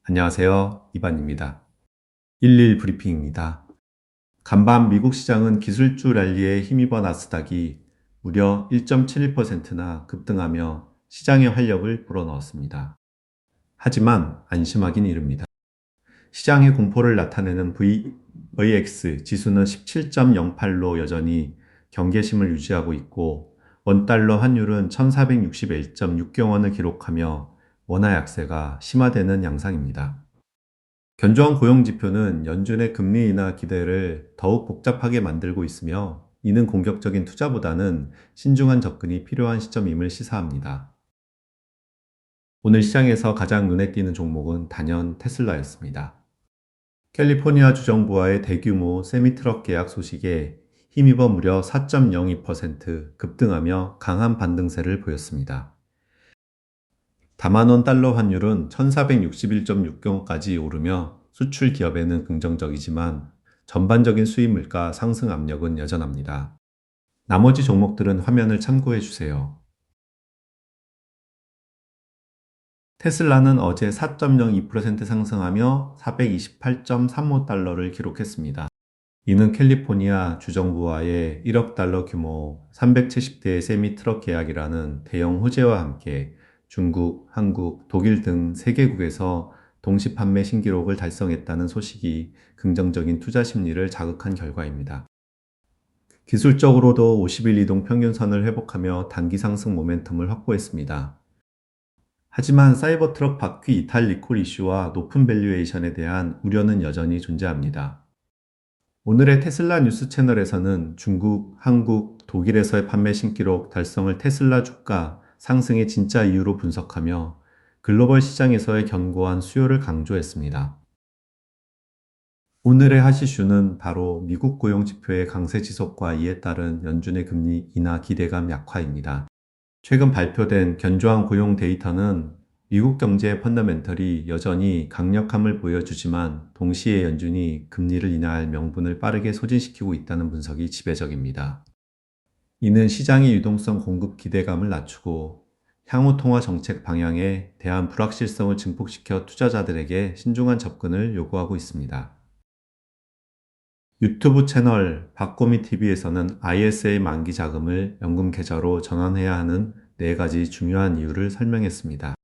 안녕하세요. 이반입니다. 11 브리핑입니다. 간밤 미국 시장은 기술주 랠리에 힘입어 나스닥이 무려 1.71%나 급등하며 시장의 활력을 불어넣었습니다. 하지만 안심하긴 이릅니다. 시장의 공포를 나타내는 VX 지수는 17.08로 여전히 경계심을 유지하고 있고 원달러 환율은 1461.6경원을 기록하며 원화 약세가 심화되는 양상입니다. 견조한 고용지표는 연준의 금리 인하 기대를 더욱 복잡하게 만들고 있으며 이는 공격적인 투자보다는 신중한 접근이 필요한 시점임을 시사합니다. 오늘 시장에서 가장 눈에 띄는 종목은 단연 테슬라였습니다. 캘리포니아 주정부와의 대규모 세미트럭 계약 소식에 힘입어 무려 4.02% 급등하며 강한 반등세를 보였습니다. 다만 원 달러 환율은 1461.6경까지 오르며 수출 기업에는 긍정적이지만 전반적인 수입 물가 상승 압력은 여전합니다. 나머지 종목들은 화면을 참고해 주세요. 테슬라는 어제 4.02% 상승하며 428.35달러를 기록했습니다. 이는 캘리포니아 주정부와의 1억 달러 규모 370대 세미 트럭 계약이라는 대형 호재와 함께 중국, 한국, 독일 등 3개국에서 동시 판매 신기록을 달성했다는 소식이 긍정적인 투자 심리를 자극한 결과입니다. 기술적으로도 50일 이동 평균선을 회복하며 단기 상승 모멘텀을 확보했습니다. 하지만 사이버 트럭 바퀴 이탈 리콜 이슈와 높은 밸류에이션에 대한 우려는 여전히 존재합니다. 오늘의 테슬라 뉴스 채널에서는 중국, 한국, 독일에서의 판매 신기록 달성을 테슬라 주가 상승의 진짜 이유로 분석하며 글로벌 시장에서의 견고한 수요를 강조했습니다. 오늘의 핫 이슈는 바로 미국 고용 지표의 강세 지속과 이에 따른 연준의 금리 인하 기대감 약화입니다. 최근 발표된 견조한 고용 데이터는 미국 경제의 펀더멘털이 여전히 강력함을 보여주지만 동시에 연준이 금리를 인하할 명분을 빠르게 소진시키고 있다는 분석이 지배적입니다. 이는 시장의 유동성 공급 기대감을 낮추고 향후 통화 정책 방향에 대한 불확실성을 증폭시켜 투자자들에게 신중한 접근을 요구하고 있습니다. 유튜브 채널 박고미TV에서는 ISA 만기 자금을 연금 계좌로 전환해야 하는 4가지 중요한 이유를 설명했습니다.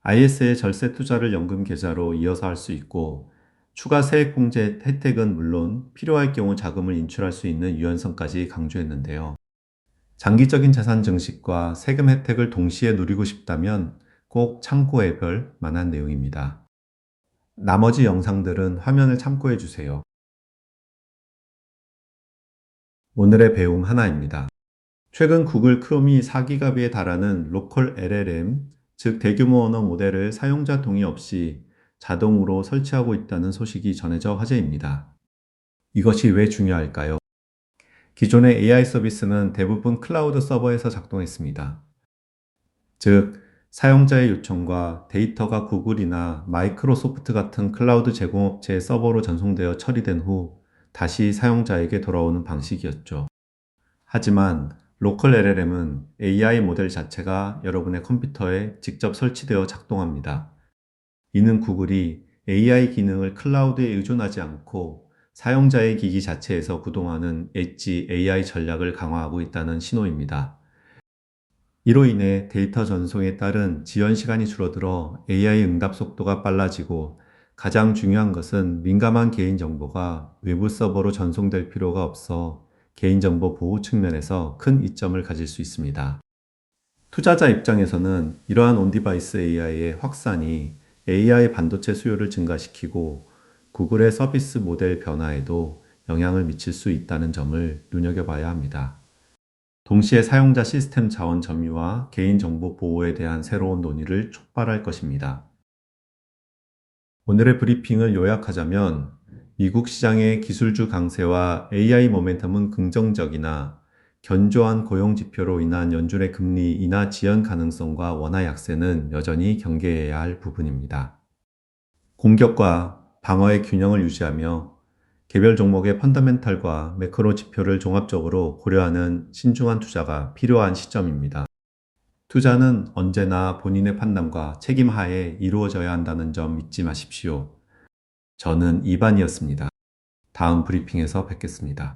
ISA 절세 투자를 연금 계좌로 이어서 할 수 있고 추가 세액공제 혜택은 물론 필요할 경우 자금을 인출할 수 있는 유연성까지 강조했는데요. 장기적인 자산 증식과 세금 혜택을 동시에 누리고 싶다면 꼭 참고해 볼 만한 내용입니다. 나머지 영상들은 화면을 참고해 주세요. 오늘의 배움 하나입니다. 최근 구글 크롬이 4기가비에 달하는 로컬 LLM, 즉 대규모 언어 모델을 사용자 동의 없이 자동으로 설치하고 있다는 소식이 전해져 화제입니다. 이것이 왜 중요할까요? 기존의 AI 서비스는 대부분 클라우드 서버에서 작동했습니다. 즉, 사용자의 요청과 데이터가 구글이나 마이크로소프트 같은 클라우드 제공업체의 서버로 전송되어 처리된 후 다시 사용자에게 돌아오는 방식이었죠. 하지만 로컬 LLM은 AI 모델 자체가 여러분의 컴퓨터에 직접 설치되어 작동합니다. 이는 구글이 AI 기능을 클라우드에 의존하지 않고 사용자의 기기 자체에서 구동하는 엣지 AI 전략을 강화하고 있다는 신호입니다. 이로 인해 데이터 전송에 따른 지연 시간이 줄어들어 AI 응답 속도가 빨라지고 가장 중요한 것은 민감한 개인정보가 외부 서버로 전송될 필요가 없어 개인정보 보호 측면에서 큰 이점을 가질 수 있습니다. 투자자 입장에서는 이러한 온디바이스 AI의 확산이 AI 반도체 수요를 증가시키고 구글의 서비스 모델 변화에도 영향을 미칠 수 있다는 점을 눈여겨봐야 합니다. 동시에 사용자 시스템 자원 점유와 개인정보 보호에 대한 새로운 논의를 촉발할 것입니다. 오늘의 브리핑을 요약하자면 미국 시장의 기술주 강세와 AI 모멘텀은 긍정적이나 견조한 고용 지표로 인한 연준의 금리 인하 지연 가능성과 원화 약세는 여전히 경계해야 할 부분입니다. 공격과 방어의 균형을 유지하며 개별 종목의 펀더멘탈과 매크로 지표를 종합적으로 고려하는 신중한 투자가 필요한 시점입니다. 투자는 언제나 본인의 판단과 책임 하에 이루어져야 한다는 점 잊지 마십시오. 저는 이반이었습니다. 다음 브리핑에서 뵙겠습니다.